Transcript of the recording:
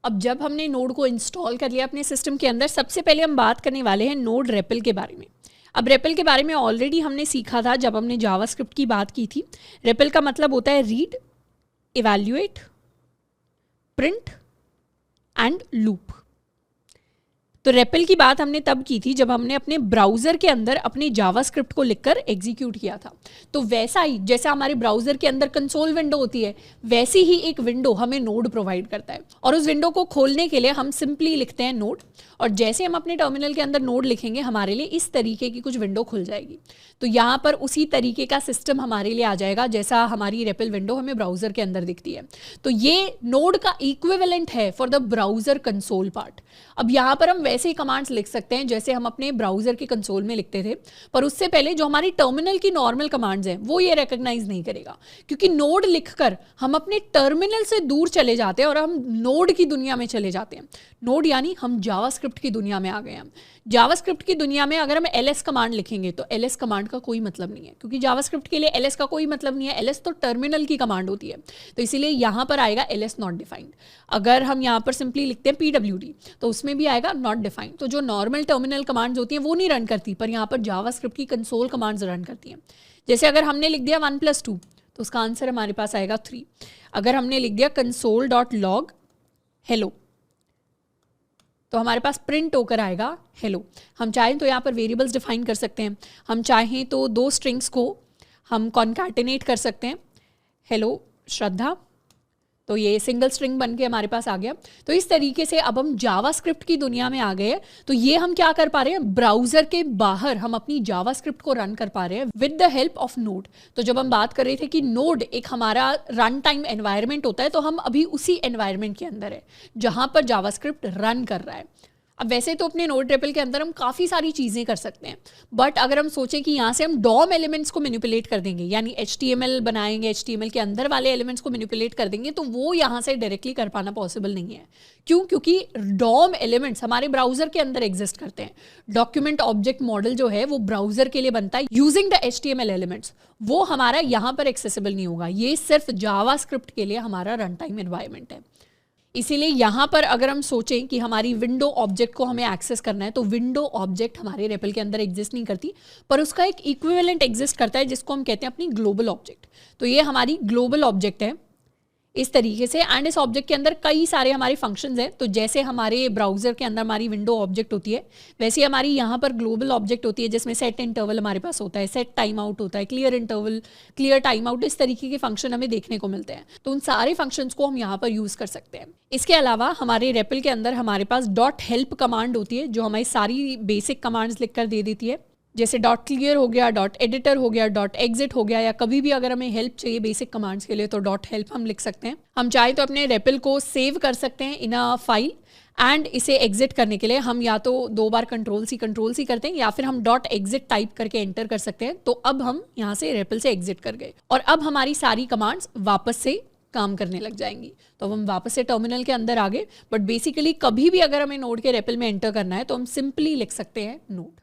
अब जब हमने नोड को इंस्टॉल कर लिया अपने सिस्टम के अंदर, सबसे पहले हम बात करने वाले हैं नोड रेपल के बारे में। अब रेपल के बारे में ऑलरेडी हमने सीखा था जब हमने जावास्क्रिप्ट की बात की थी। रेपल का मतलब होता है read, evaluate, print and loop. तो रेपल की बात हमने तब की थी जब हमने अपने ब्राउज़र के अंदर अपने जावास्क्रिप्ट को लिखकर एग्जीक्यूट किया था। तो वैसा ही जैसे हमारे ब्राउज़र के अंदर कंसोल विंडो होती है, वैसी ही एक विंडो हमें नोड प्रोवाइड करता है। और उस विंडो को खोलने के लिए हम सिंपली लिखते हैं नोड, और जैसे हम अपने टर्मिनल के अंदर नोड लिखेंगे हमारे लिए इस तरीके की कुछ विंडो खुल जाएगी। तो यहाँ पर उसी तरीके का सिस्टम हमारे लिए आ जाएगा जैसा हमारी रेपल विंडो हमें ब्राउज़र के अंदर दिखती है। तो ये नोड का इक्विवेलेंट है for the browser console part. अब यहाँ पर हम वैसे ही कमांड्स लिख सकते हैं जैसे हम अपने ब्राउज़र के कंसोल में लिखते थे, पर उससे पहले जो हमारी टर्मिनल की नॉर्मल कमांड्स हैं वो ये रिकॉग्नाइज नहीं करेगा, क्योंकि नोड लिखकर हम अपने टर्मिनल से दूर चले जाते हैं और हम नोड की दुनिया में चले जाते हैं। नोड यानी हम जावास्क्रिप्ट की दुनिया में आ गए हैं। जावास्क्रिप्ट की दुनिया में अगर हम ls कमांड लिखेंगे तो ls कमांड का कोई मतलब नहीं है, क्योंकि जावास्क्रिप्ट के लिए ls का कोई मतलब नहीं है। ls तो टर्मिनल की कमांड होती है, तो इसीलिए यहाँ पर आएगा ls नॉट डिफाइंड। अगर हम यहाँ पर सिंपली लिखते हैं pwd तो उसमें भी आएगा नॉट डिफाइंड। तो जो नॉर्मल टर्मिनल कमांड्स होती हैं वो नहीं रन करती, पर यहाँ पर जावास्क्रिप्ट की कंसोल कमांड्स रन करती हैं। जैसे अगर हमने लिख दिया 1+2 तो उसका आंसर हमारे पास आएगा 3। अगर हमने लिख दिया console.log हेलो तो हमारे पास प्रिंट होकर आएगा हेलो। हम चाहें तो यहाँ पर वेरिएबल्स डिफाइन कर सकते हैं, हम चाहें तो 2 स्ट्रिंग्स को हम कॉन्कैटिनेट कर सकते हैं। हेलो श्रद्धा, तो ये सिंगल स्ट्रिंग बन के हमारे पास आ गया। तो इस तरीके से अब हम जावास्क्रिप्ट की दुनिया में आ गए हैं। तो ये हम क्या कर पा रहे हैं, ब्राउजर के बाहर हम अपनी जावास्क्रिप्ट को रन कर पा रहे हैं with the help of node. तो जब हम बात कर रहे थे कि नोड एक हमारा रन टाइम एनवायरनमेंट होता है, तो हम अभी उसी एनवायरनमेंट के अंदर है जहां पर जावास्क्रिप्ट रन कर रहा है। अब वैसे तो अपने नोड रेपल के अंदर हम काफ़ी सारी चीज़ें कर सकते हैं, बट अगर हम सोचें कि यहाँ से हम डॉम एलिमेंट्स को मैनिपुलेट कर देंगे, यानी HTML बनाएंगे, HTML के अंदर वाले एलिमेंट्स को मैनिपुलेट कर देंगे, तो वो यहाँ से डायरेक्टली कर पाना पॉसिबल नहीं है। क्यों? क्योंकि डॉम एलिमेंट्स हमारे ब्राउजर के अंदर एग्जिस्ट करते हैं। डॉक्यूमेंट ऑब्जेक्ट मॉडल जो है वो ब्राउजर के लिए बनता है यूजिंग द HTML एलिमेंट्स, वो हमारा यहाँ पर एक्सेसिबल नहीं होगा। ये सिर्फ जावास्क्रिप्ट के लिए हमारा रन टाइम एनवायरनमेंट है। इसीलिए यहाँ पर अगर हम सोचें कि हमारी विंडो ऑब्जेक्ट को हमें एक्सेस करना है, तो विंडो ऑब्जेक्ट हमारे रेपल के अंदर एग्जिस्ट नहीं करती, पर उसका एक इक्विवेलेंट एग्जिस्ट करता है जिसको हम कहते हैं अपनी ग्लोबल ऑब्जेक्ट। तो ये हमारी ग्लोबल ऑब्जेक्ट है इस तरीके से, एंड इस ऑब्जेक्ट के अंदर कई सारे हमारे फंक्शंस हैं। तो जैसे हमारे ब्राउजर के अंदर हमारी विंडो ऑब्जेक्ट होती है, वैसे हमारी यहाँ पर ग्लोबल ऑब्जेक्ट होती है जिसमें सेट इंटरवल हमारे पास होता है, सेट टाइम आउट होता है, clear interval, clear time out, इस तरीके के फंक्शन हमें देखने को मिलते हैं। तो उन सारे फंक्शंस को हम यहाँ पर यूज़ कर सकते हैं। इसके अलावा हमारे रेपल के अंदर हमारे पास .help कमांड होती है जो हमारी सारी बेसिक कमांड्स लिख कर दे देती है, जैसे .clear हो गया, .editor हो गया, .exit हो गया, या कभी भी अगर हमें हेल्प चाहिए बेसिक कमांड्स के लिए तो .help हम लिख सकते हैं। हम चाहे तो अपने रेपल को सेव कर सकते हैं इन अ फाइल, एंड इसे एग्जिट करने के लिए हम या तो 2 बार कंट्रोल सी करते हैं, या फिर हम .exit टाइप करके एंटर कर सकते हैं। तो अब हम यहाँ से रेपल से एग्जिट कर गए और अब हमारी सारी कमांड्स वापस से काम करने लग जाएंगी। तो अब हम वापस से टर्मिनल के अंदर आ गए, बट बेसिकली कभी भी अगर हमें नोड के रेपल में एंटर करना है तो हम सिंपली लिख सकते हैं नोड।